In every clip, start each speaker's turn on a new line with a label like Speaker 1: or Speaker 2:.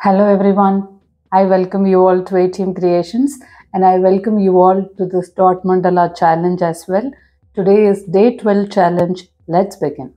Speaker 1: Hello everyone. I welcome you all to ATM Creations and I welcome you all to this dot mandala challenge as well. Today is day 12 challenge. Let's begin.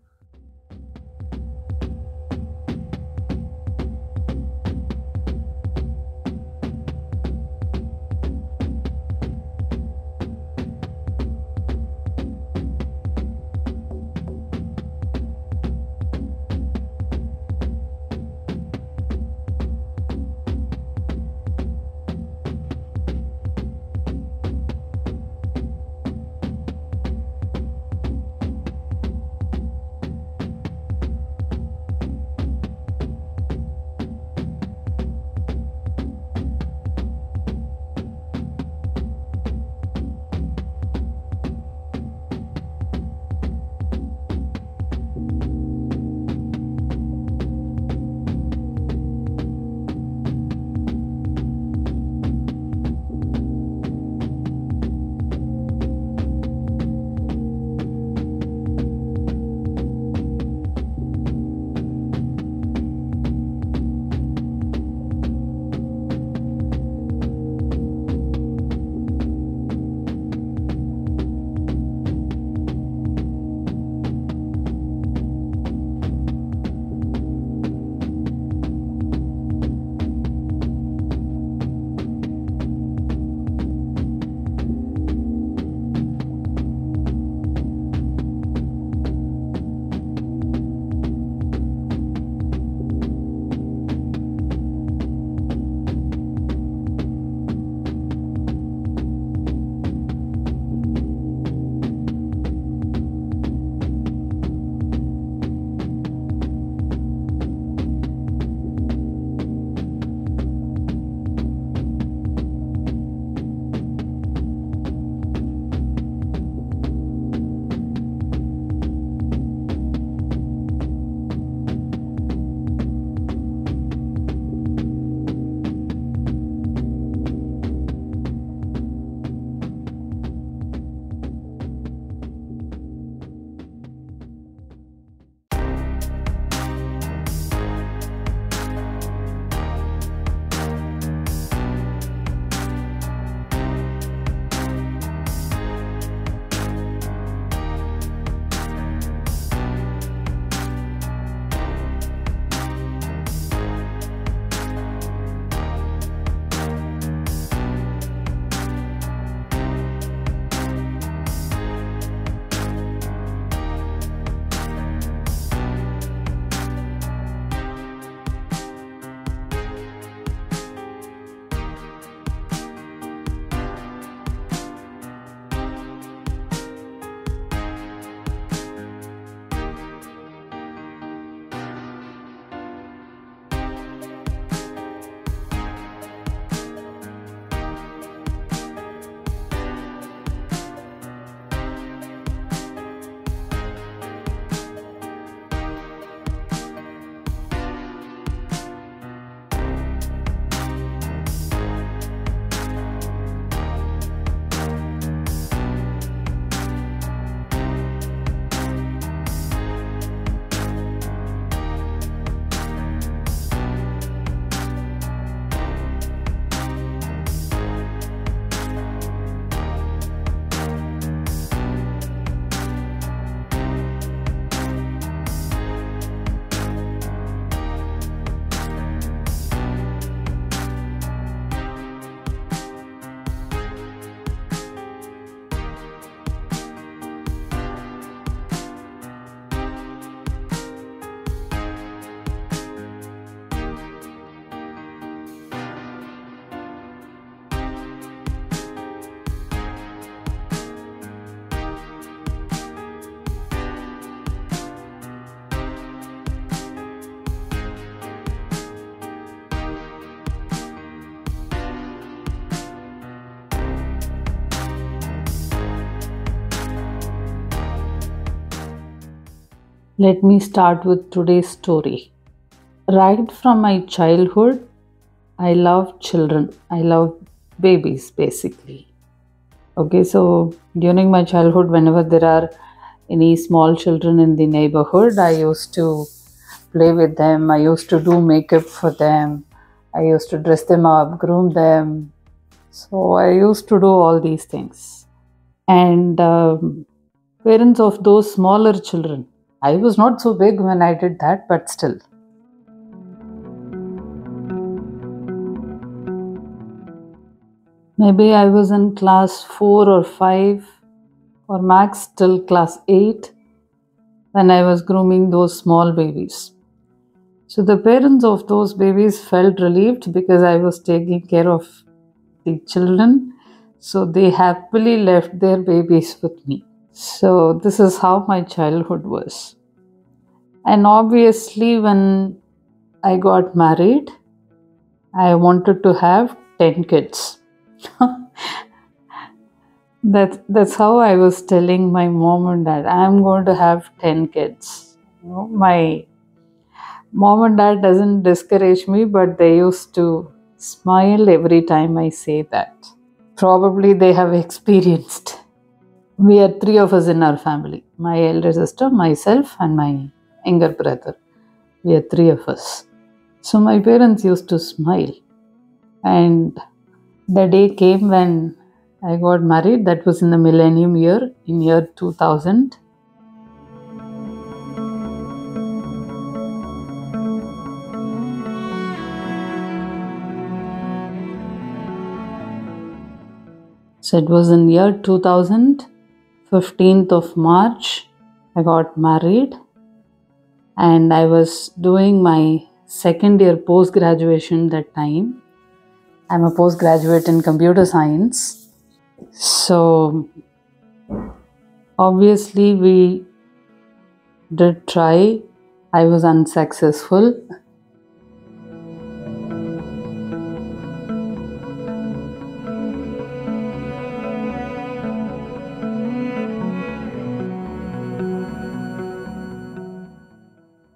Speaker 1: Let me start with today's story. Right from my childhood, I love children. I love babies basically. Okay, so during my childhood, whenever there are any small children in the neighborhood, I used to play with them. I used to do makeup for them. I used to dress them up, groom them. So I used to do all these things. And parents of those smaller children, I was not so big when I did that, but still. Maybe I was in class 4 or 5 or max till class 8 when I was grooming those small babies. So the parents of those babies felt relieved because I was taking care of the children. So they happily left their babies with me. So this is how my childhood was. And obviously, when I got married, I wanted to have 10 kids. That's how I was telling my mom and dad, I'm going to have 10 kids. My mom and dad doesn't discourage me, but they used to smile every time I say that. Probably they have experienced. We are three of us in our family. My elder sister, myself, and my younger brother. We are three of us. So my parents used to smile. And the day came when I got married. That was in the millennium year, in year 2000. So it was in year 2000, 15th of March, I got married. And I was doing my second year post-graduation that time. I'm a postgraduate in computer science. So obviously we did try. I was unsuccessful.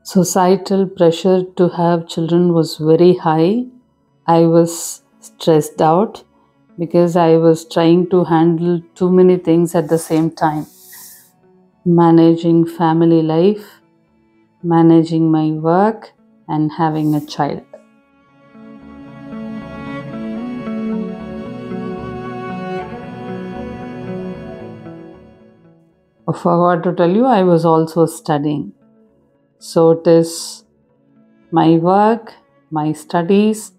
Speaker 1: Societal pressure to have children was very high. I was stressed out because I was trying to handle too many things at the same time. Managing family life, managing my work, and having a child. I forgot to tell you, I was also studying. So it is my work, my studies,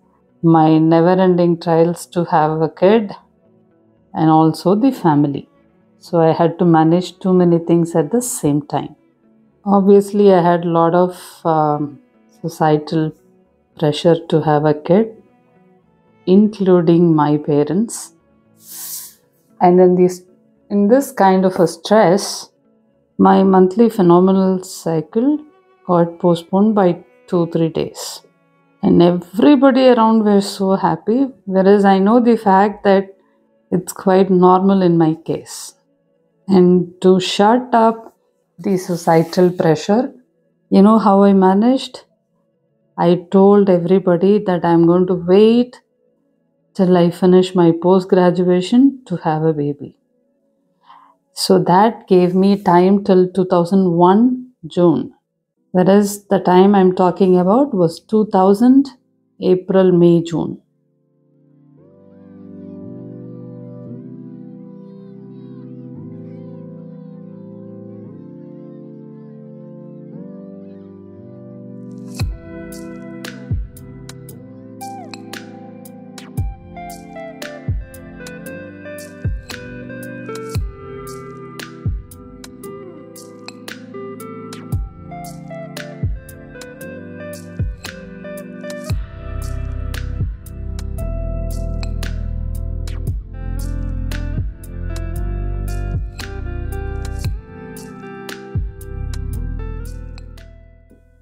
Speaker 1: my never-ending trials to have a kid, and also the family. So I had to manage too many things at the same time. Obviously, I had a lot of societal pressure to have a kid, including my parents. And in this kind of a stress, my monthly phenomenal cycle got postponed by 2-3 days. And everybody around were so happy, whereas I know the fact that it's quite normal in my case. And to shut up the societal pressure, you know how I managed? I told everybody that I'm going to wait till I finish my post graduation to have a baby. So that gave me time till 2001 June. Whereas the time I'm talking about was 2000 April, May, June.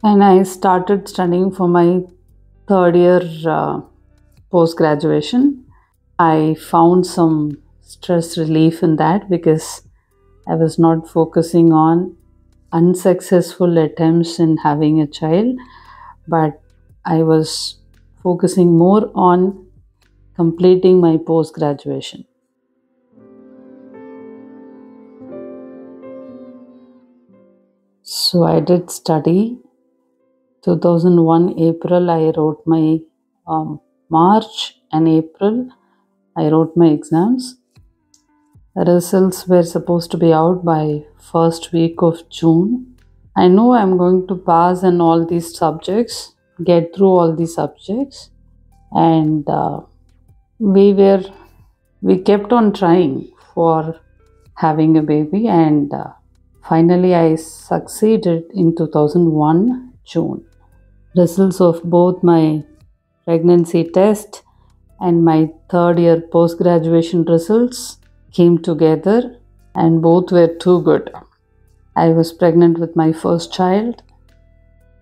Speaker 1: And I started studying for my third year post graduation. I found some stress relief in that because I was not focusing on unsuccessful attempts in having a child, but I was focusing more on completing my post graduation. So I did study. 2001 April, I wrote my March and April, I wrote my exams. The results were supposed to be out by first week of June. I know I'm going to pass in all these subjects, get through all these subjects, and we kept on trying for having a baby, and finally I succeeded in 2001 June. Results of both my pregnancy test and my third year post graduation results came together, and both were too good. I was pregnant with my first child,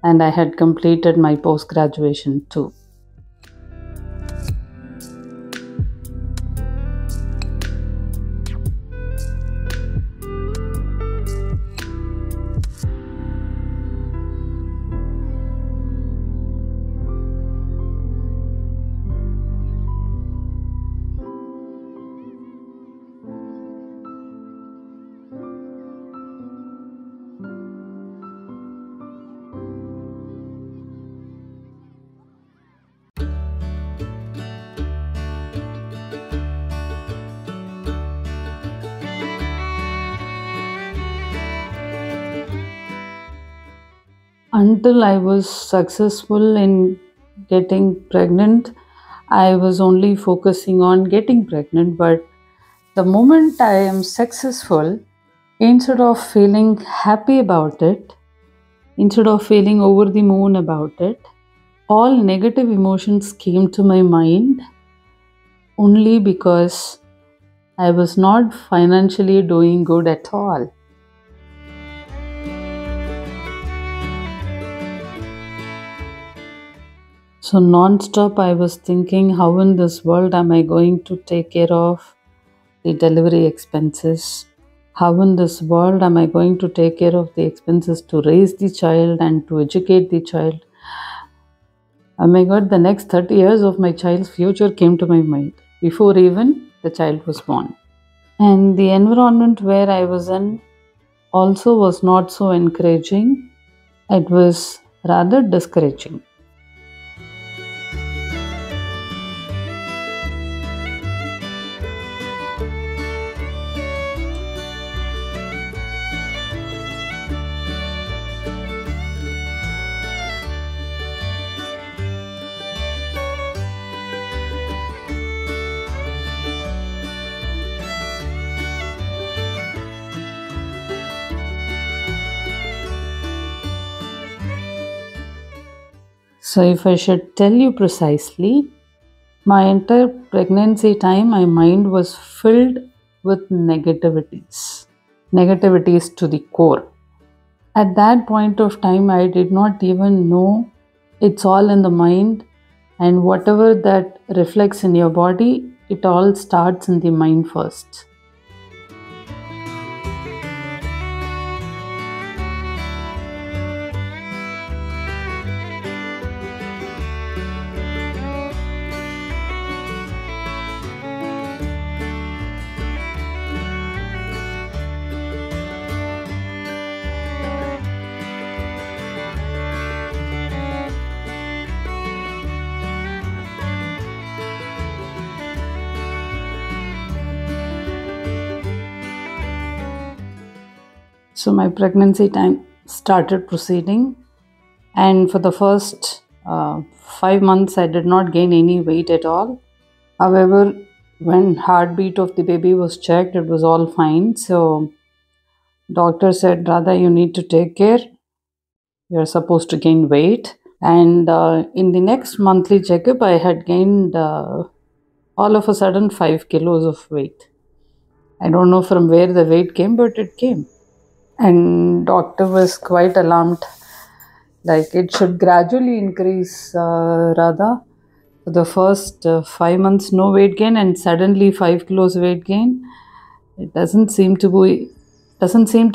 Speaker 1: and I had completed my post graduation too. Until I was successful in getting pregnant, I was only focusing on getting pregnant. But the moment I am successful, instead of feeling happy about it, instead of feeling over the moon about it, all negative emotions came to my mind only because I was not financially doing good at all. So non-stop I was thinking, how in this world am I going to take care of the delivery expenses? How in this world am I going to take care of the expenses to raise the child and to educate the child? Oh my God, the next 30 years of my child's future came to my mind before even the child was born. And the environment where I was in also was not so encouraging. It was rather discouraging. So, if I should tell you precisely, my entire pregnancy time, my mind was filled with negativities to the core. At that point of time, I did not even know it's all in the mind, and whatever that reflects in your body, it all starts in the mind first. So my pregnancy time started proceeding, and for the first 5 months, I did not gain any weight at all. However, when heartbeat of the baby was checked, it was all fine. So doctor said, Radha, you need to take care. You're supposed to gain weight. And in the next monthly checkup, I had gained all of a sudden 5 kilos of weight. I don't know from where the weight came, but it came. And doctor was quite alarmed, like it should gradually increase, Radha. For the first 5 months no weight gain, and suddenly 5 kilos weight gain. It doesn't seem to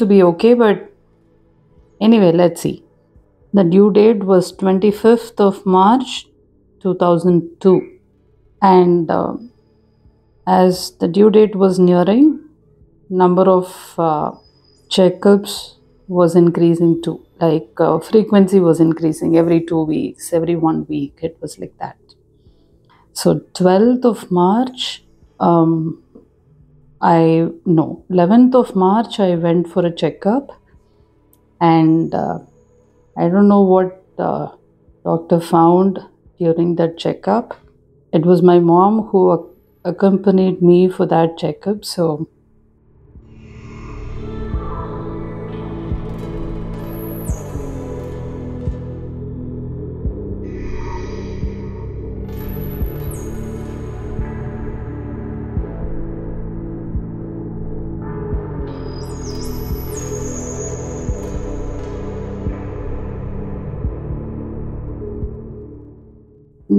Speaker 1: be okay, but anyway, let's see. The due date was 25th of March 2002, and as the due date was nearing, number of checkups was increasing too. Like frequency was increasing every 2 weeks, every 1 week. It was like that. So 12th of March, um, 11th of March, I went for a checkup, and I don't know what doctor found during that checkup. It was my mom who accompanied me for that checkup. So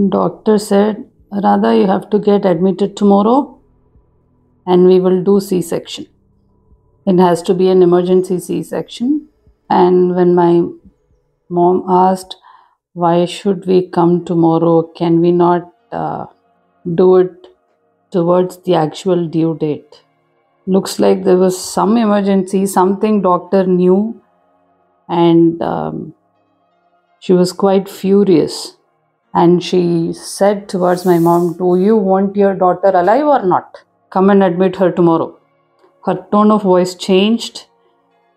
Speaker 1: doctor said, Radha, you have to get admitted tomorrow and we will do C-section. It has to be an emergency C-section. And when my mom asked, why should we come tomorrow? Can we not do it towards the actual due date? Looks like there was some emergency, something doctor knew, and she was quite furious. And she said towards my mom, do you want your daughter alive or not? Come and admit her tomorrow. Her tone of voice changed,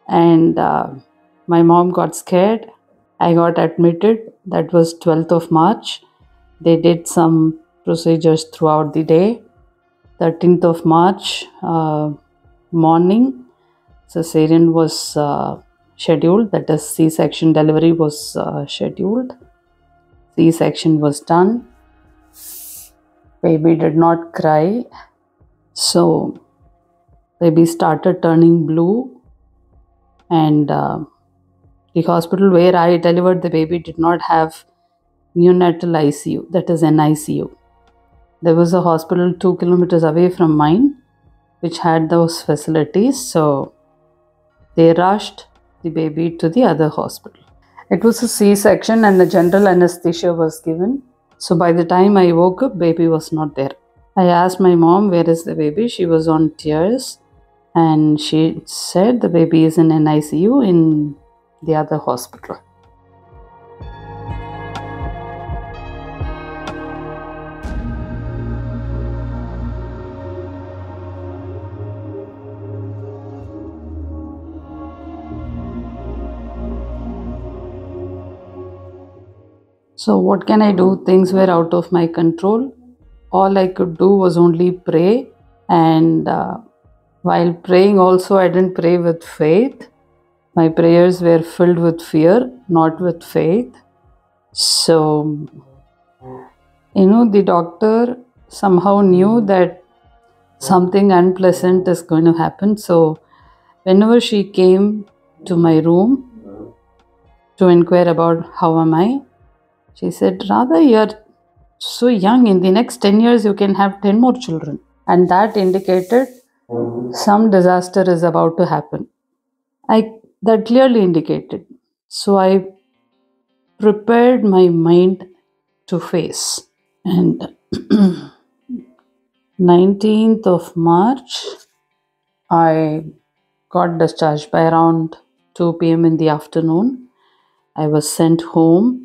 Speaker 1: and my mom got scared. I got admitted. That was 12th of March. They did some procedures throughout the day. 13th of March morning, cesarean was scheduled. That is, C-section delivery was scheduled. C-section was done. Baby did not cry. So baby started turning blue, and the hospital where I delivered the baby did not have neonatal ICU, that is NICU. There was a hospital 2 kilometers away from mine which had those facilities, so they rushed the baby to the other hospital. It was a C-section and the general anesthesia was given. So by the time I woke up, baby was not there. I asked my mom, where is the baby? She was on tears, and she said the baby is in an ICU in the other hospital. So what can I do? Things were out of my control. All I could do was only pray, and while praying also, I didn't pray with faith. My prayers were filled with fear, not with faith. So, the doctor somehow knew that something unpleasant is going to happen. So, whenever she came to my room to inquire about how am I, she said, Radha, you're so young. In the next 10 years, you can have 10 more children. And that indicated some disaster is about to happen. That clearly indicated. So I prepared my mind to face. And 19th of March, I got discharged by around 2 p.m. in the afternoon. I was sent home.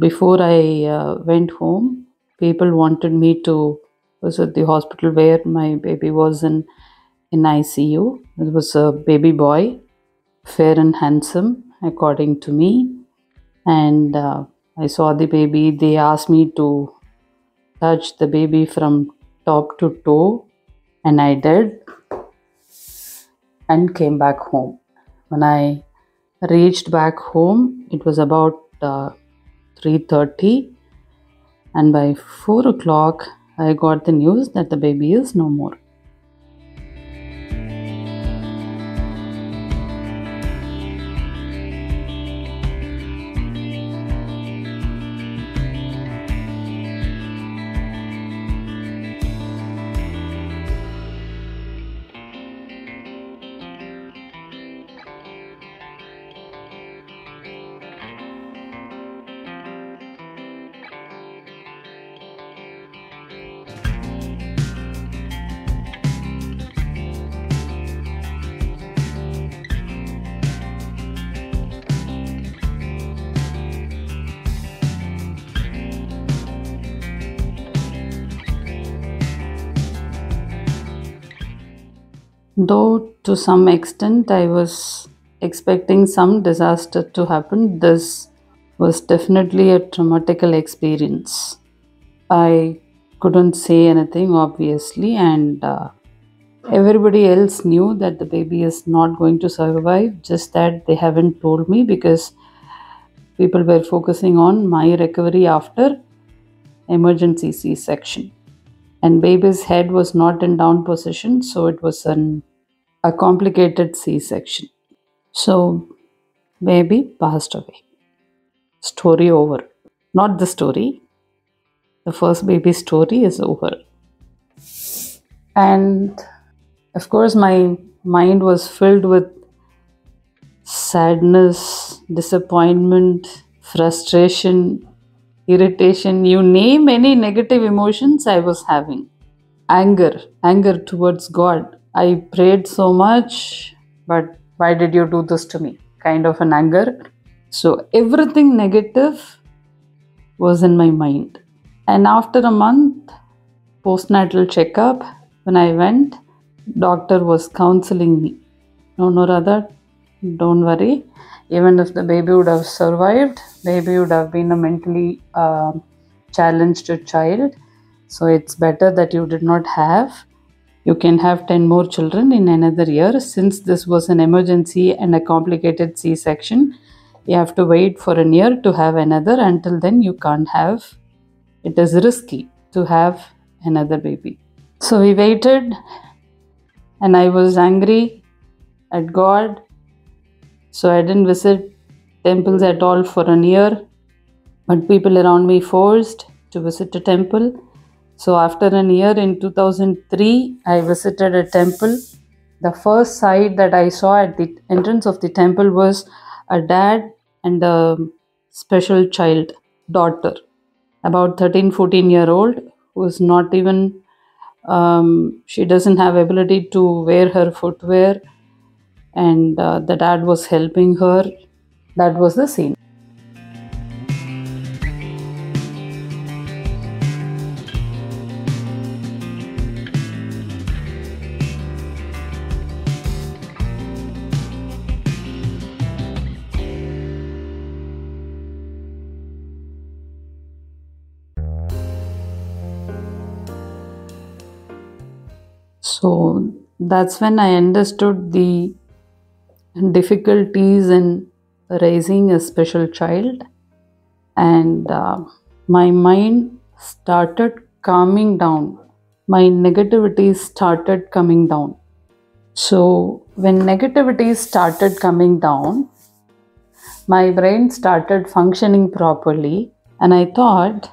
Speaker 1: Before I went home, people wanted me to visit the hospital where my baby was in ICU. It was a baby boy, fair and handsome, according to me. And I saw the baby. They asked me to touch the baby from top to toe, and I did, and came back home. When I reached back home, it was about 3:30, and by 4 o'clock, I got the news that the baby is no more. Though to some extent I was expecting some disaster to happen, this was definitely a traumatical experience. I couldn't say anything, obviously, and everybody else knew that the baby is not going to survive, just that they haven't told me because people were focusing on my recovery after emergency C section. And baby's head was not in down position, so it was a complicated C section. So, baby passed away. Story over. Not the story, the first baby story is over. And of course, my mind was filled with sadness, disappointment, frustration, irritation, you name any negative emotions I was having. Anger towards God. I prayed so much, but why did you do this to me? Kind of an anger. So everything negative was in my mind. And after a month, postnatal checkup, when I went, doctor was counseling me. No, Radha, don't worry. Even if the baby would have survived, baby would have been a mentally challenged child. So it's better that you did not have. You can have 10 more children in another year. Since this was an emergency and a complicated C-section, you have to wait for a year to have another. Until then, you can't have. It is risky to have another baby. So we waited, and I was angry at God. So I didn't visit temples at all for a year, but people around me forced to visit a temple. So after a year in 2003, I visited a temple. The first sight that I saw at the entrance of the temple was a dad and a special child, daughter, about 13-14-year-old, who is not even, she doesn't have ability to wear her footwear, and the dad was helping her. That was the scene. So that's when I understood the difficulties in raising a special child, and my mind started calming down. My negativity started coming down. So when negativity started coming down, my brain started functioning properly, and I thought,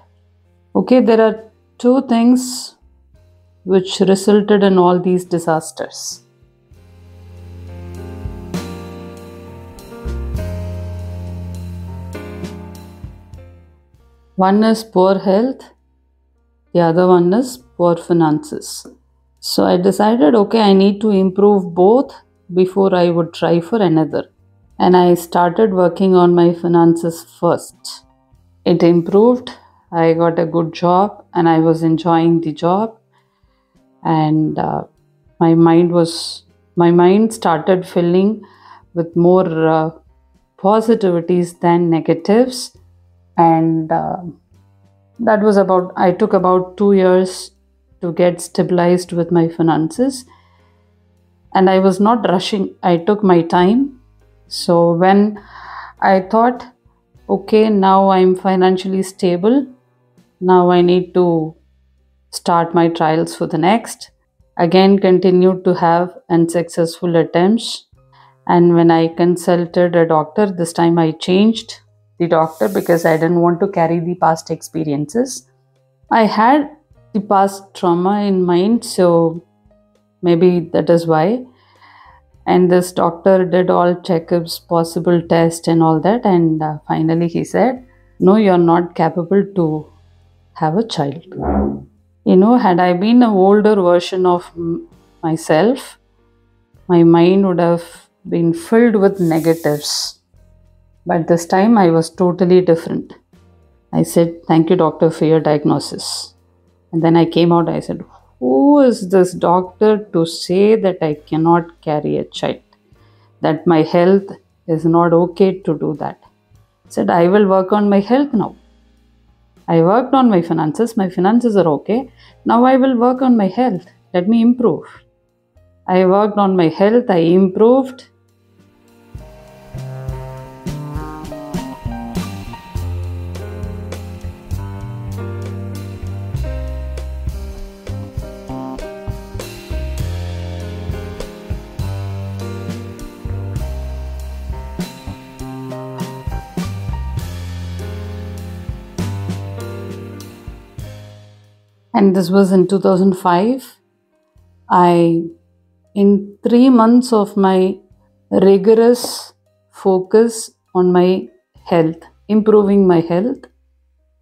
Speaker 1: okay, there are two things which resulted in all these disasters. One is poor health, the other one is poor finances. So I decided, okay, I need to improve both before I would try for another. And I started working on my finances first. It improved. I got a good job and I was enjoying the job. And my mind started filling with more positivities than negatives. And that was I took about 2 years to get stabilized with my finances, and I was not rushing. I took my time. So when I thought, okay, now I'm financially stable, now I need to start my trials for the next, again continued to have unsuccessful attempts. And when I consulted a doctor, this time I changed the doctor because I didn't want to carry the past experiences. I had the past trauma in mind, so maybe that is why. And this doctor did all checkups, possible tests and all that, and finally he said, no, you're not capable to have a child. Had I been an older version of myself, my mind would have been filled with negatives. But this time I was totally different. I said, thank you, doctor, for your diagnosis. And then I came out, I said, who is this doctor to say that I cannot carry a child, that my health is not okay to do that? I said, I will work on my health now. I worked on my finances. My finances are okay. Now I will work on my health. Let me improve. I worked on my health. I improved. And this was in 2005. In 3 months of my rigorous focus on my health, improving my health,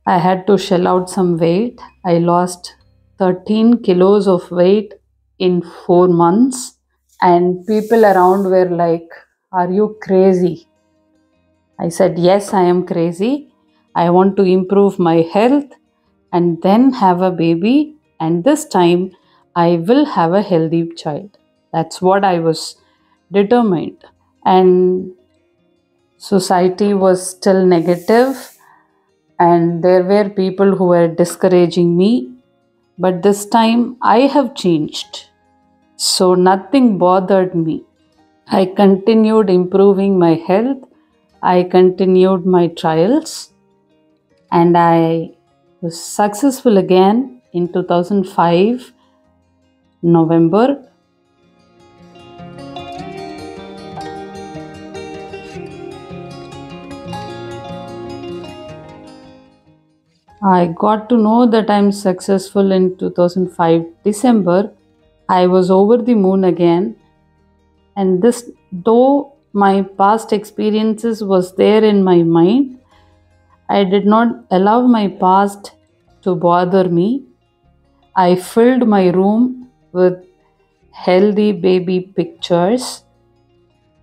Speaker 1: I had to shell out some weight. I lost 13 kilos of weight in 4 months. And people around were like, are you crazy? I said, yes, I am crazy. I want to improve my health and then have a baby. And this time, I will have a healthy child. That's what I was determined. And society was still negative, and there were people who were discouraging me. But this time, I have changed. So nothing bothered me. I continued improving my health. I continued my trials, and I was successful again in 2005 November. I got to know that I'm successful in 2005 December. I was over the moon again, and this, though my past experiences was there in my mind, I did not allow my past to bother me. I filled my room with healthy baby pictures,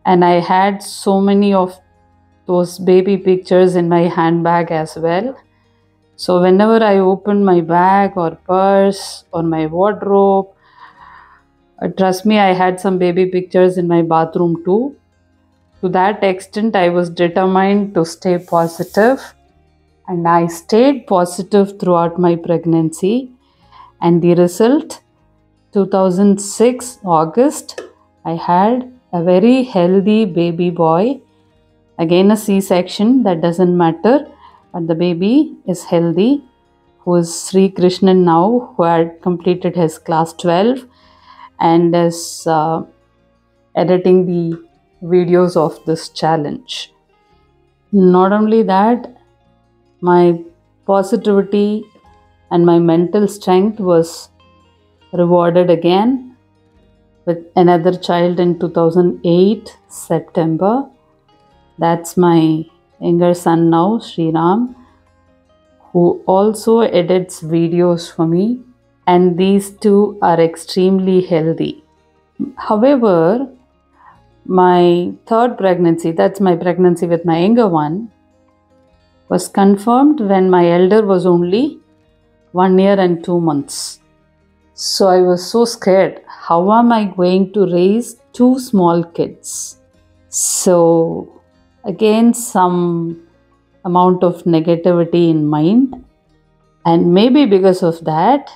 Speaker 1: and I had so many of those baby pictures in my handbag as well. So whenever I opened my bag or purse or my wardrobe, trust me, I had some baby pictures in my bathroom too. To that extent, I was determined to stay positive, and I stayed positive throughout my pregnancy. And the result, 2006 August, I had a very healthy baby boy. Again, a C-section, that doesn't matter, but the baby is healthy, who is Sri Krishnan now, who had completed his class 12 and is editing the videos of this challenge. Not only that, my positivity and my mental strength was rewarded again with another child in 2008 September. That's my younger son now, Sriram, who also edits videos for me, and these two are extremely healthy. However, my third pregnancy, that's my pregnancy with my younger one, was confirmed when my elder was only 1 year and 2 months. So I was so scared. How am I going to raise two small kids? So again, some amount of negativity in mind, and maybe because of that,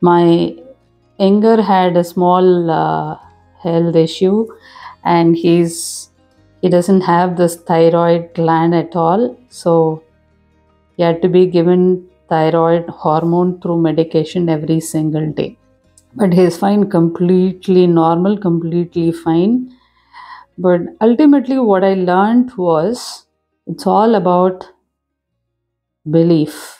Speaker 1: my younger had a small health issue, and he doesn't have this thyroid gland at all, so he had to be given thyroid hormone through medication every single day. But he is fine, completely normal, completely fine. But ultimately, what I learned was it's all about belief.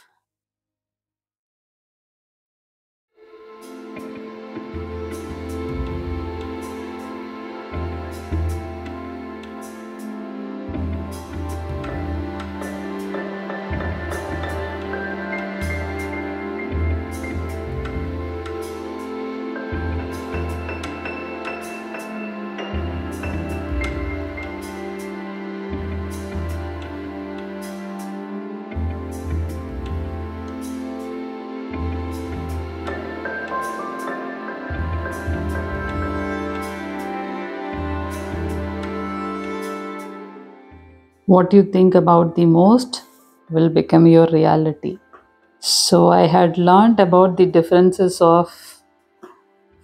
Speaker 1: What you think about the most will become your reality. So I had learned about the differences of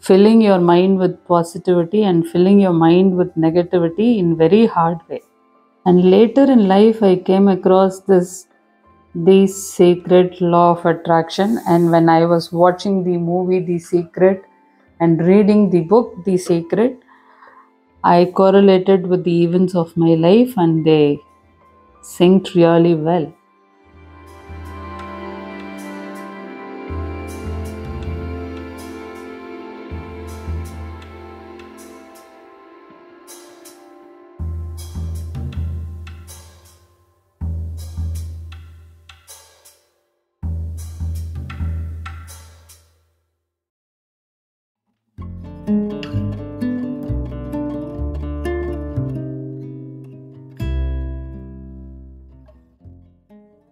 Speaker 1: filling your mind with positivity and filling your mind with negativity in very hard way. And later in life I came across the secret law of attraction, and when I was watching the movie The Secret and reading the book The Secret, I correlated with the events of my life and they synced really well.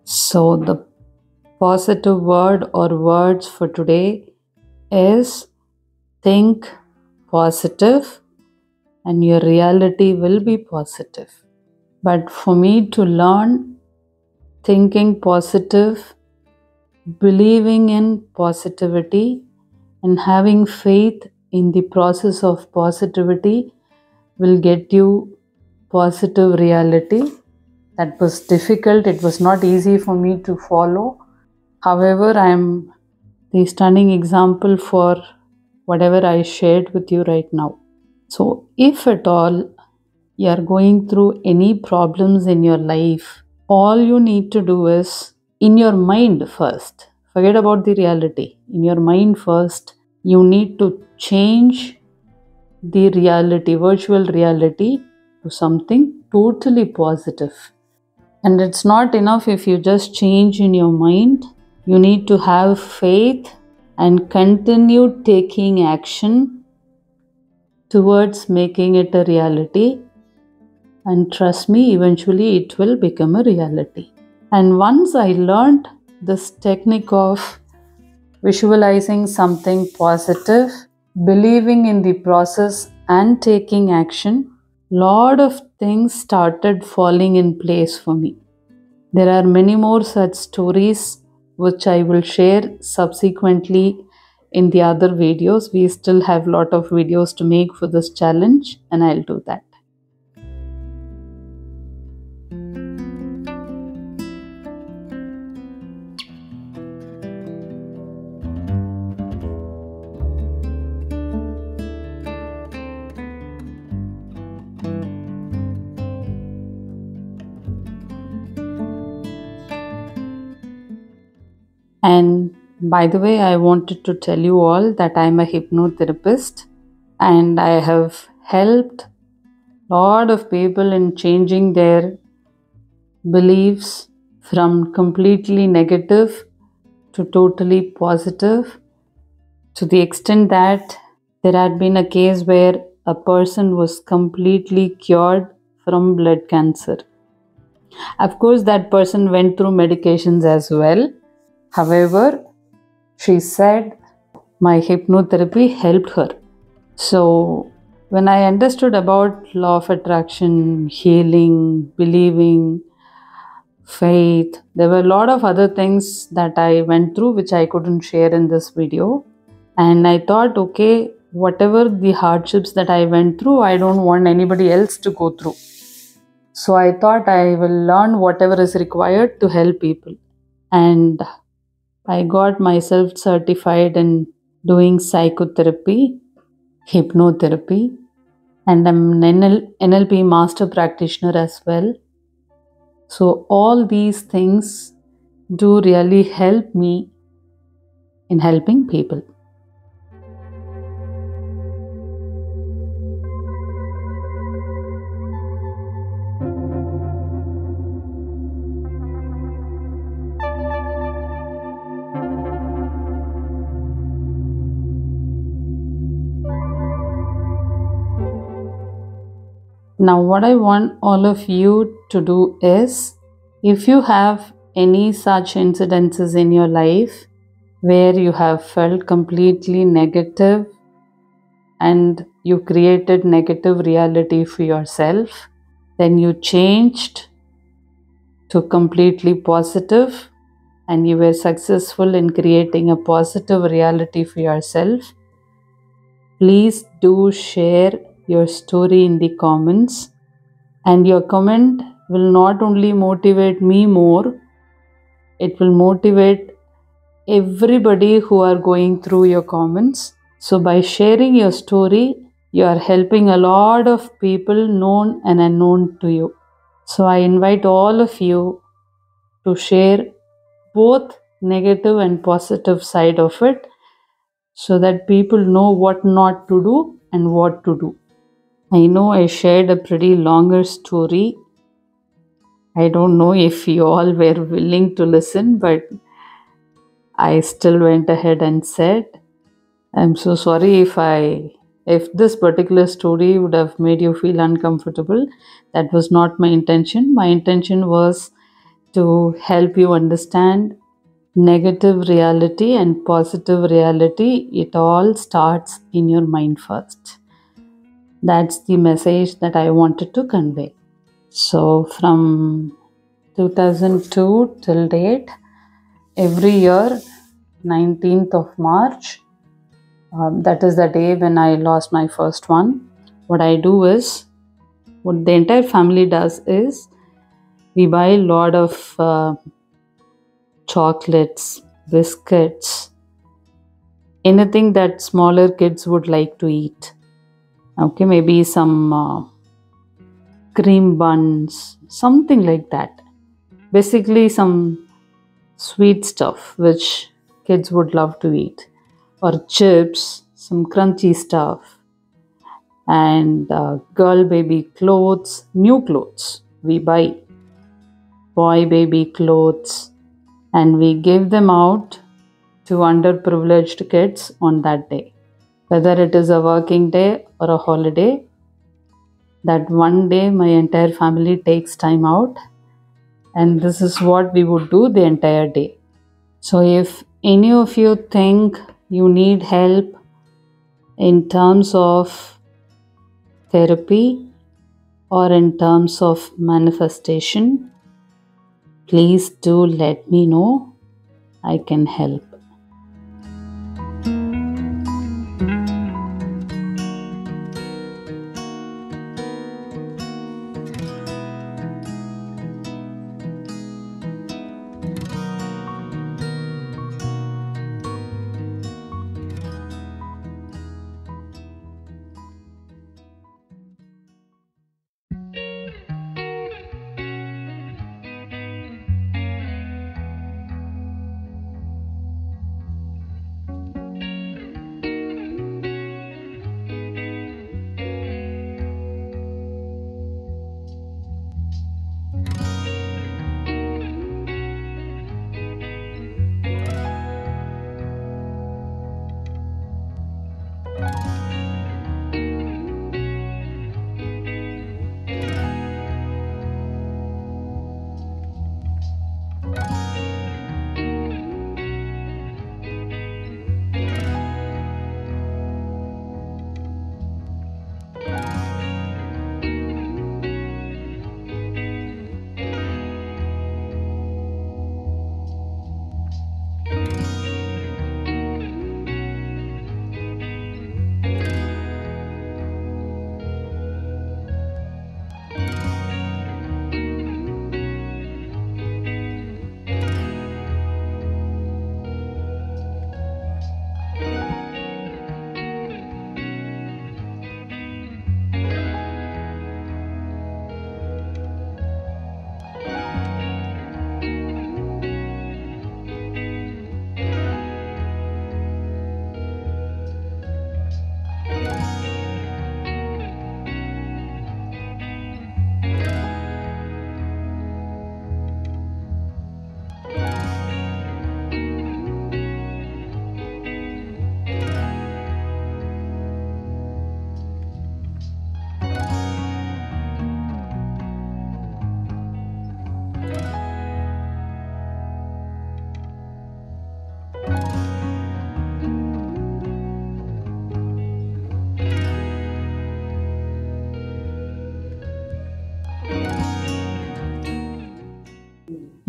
Speaker 1: So the positive word or words for today is think positive and your reality will be positive. But for me to learn thinking positive, believing in positivity, and having faith in the process of positivity will get you positive reality. That was difficult. It was not easy for me to follow. However, I am the stunning example for whatever I shared with you right now. So, if at all you are going through any problems in your life, all you need to do is in your mind first, forget about the reality. In your mind first, you need to change the reality, virtual reality, to something totally positive. And it's not enough if you just change in your mind. You need to have faith and continue taking action towards making it a reality. And trust me, eventually it will become a reality. And once I learned this technique of visualizing something positive, believing in the process and taking action, lot of things started falling in place for me. There are many more such stories which I will share subsequently in the other videos. We still have a lot of videos to make for this challenge, and I'll do that. And by the way, I wanted to tell you all that I'm a hypnotherapist and I have helped a lot of people in changing their beliefs from completely negative to totally positive, to the extent that there had been a case where a person was completely cured from blood cancer. Of course, that person went through medications as well. However, she said my hypnotherapy helped her. So, when I understood about law of attraction, healing, believing, faith, there were a lot of other things that I went through which I couldn't share in this video. And I thought, okay, whatever the hardships that I went through, I don't want anybody else to go through. So I thought I will learn whatever is required to help people. And I got myself certified in doing psychotherapy, hypnotherapy, and I'm an NLP master practitioner as well. So all these things do really help me in helping people. Now, what I want all of you to do is, if you have any such incidences in your life where you have felt completely negative and you created negative reality for yourself, then you changed to completely positive and you were successful in creating a positive reality for yourself, please do share your story in the comments. And your comment will not only motivate me more, it will motivate everybody who are going through your comments. So by sharing your story, you are helping a lot of people known and unknown to you. So I invite all of you to share both negative and positive side of it so that people know what not to do and what to do. I know I shared a pretty longer story. I don't know if you all were willing to listen, but I still went ahead and said, I'm so sorry if this particular story would have made you feel uncomfortable. That was not my intention. My intention was to help you understand negative reality and positive reality. It all starts in your mind first. That's the message that I wanted to convey. So from 2002 till date, every year, 19th of March, that is the day when I lost my first one. What I do is, what the entire family does is, we buy a lot of chocolates, biscuits, anything that smaller kids would like to eat. Okay, maybe some cream buns, something like that. Basically, some sweet stuff which kids would love to eat, or chips, some crunchy stuff, and girl baby clothes, new clothes. We buy boy baby clothes and we give them out to underprivileged kids on that day. Whether it is a working day or a holiday, that one day my entire family takes time out, and this is what we would do the entire day. So if any of you think you need help in terms of therapy or in terms of manifestation, please do let me know. I can help.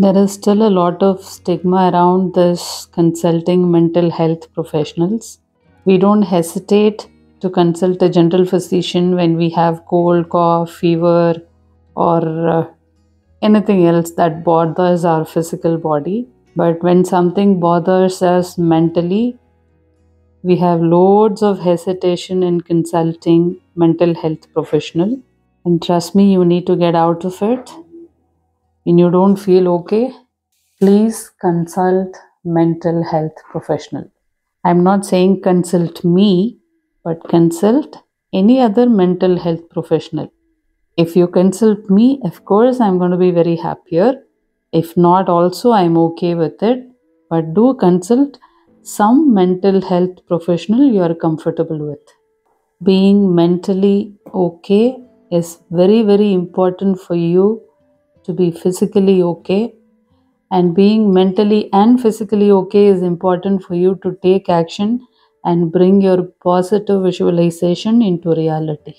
Speaker 1: There is still a lot of stigma around this consulting mental health professionals. We don't hesitate to consult a general physician when we have cold, cough, fever, or anything else that bothers our physical body. But when something bothers us mentally, we have loads of hesitation in consulting mental health professional. And trust me, you need to get out of it. When you don't feel okay, please consult mental health professional. I'm not saying consult me, but consult any other mental health professional. If you consult me, of course, I'm going to be very happier. If not, also, I'm okay with it. But do consult some mental health professional you are comfortable with. Being mentally okay is very, very important for you to be physically okay. And being mentally and physically okay is important for you to take action and bring your positive visualization into reality.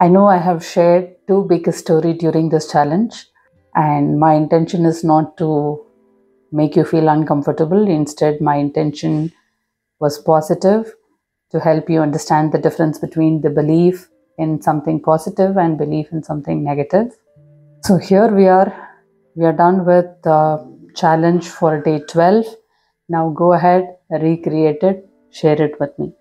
Speaker 1: I know I have shared too big a story during this challenge, and my intention is not to make you feel uncomfortable. Instead, my intention was positive, to help you understand the difference between the belief in something positive and belief in something negative. So here we are done with the challenge for day 12. Now go ahead, recreate it, share it with me.